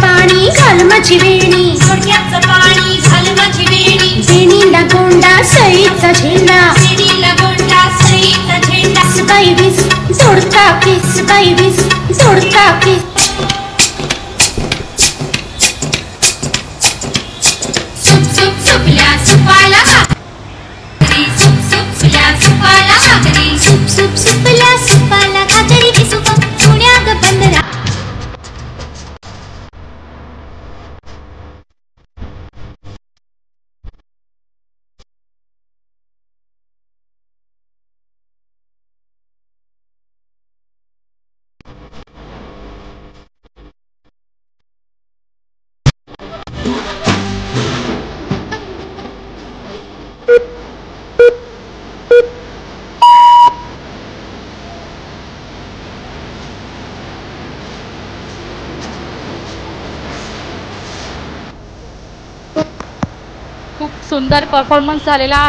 पाणी घाल माझी वेणी, थोडक्याचं पाणी घाल माझी वेणी, वेणीला गोंडा सईचा झेंडा, वेणीला गोंडा सईचा झेंडा, सुबाई वीस जोडता की सुबाई वीस जोडता की सुप सुप सुपल्या सुपाला भाकरी, सुप सुप सुपल्या सुपाला भाकरी, सुप सुप सुपल्या सुपाला भाकरी की सुप पुण्या ग बंदरा. खूप सुंदर परफॉर्मन्स झालेला आहे.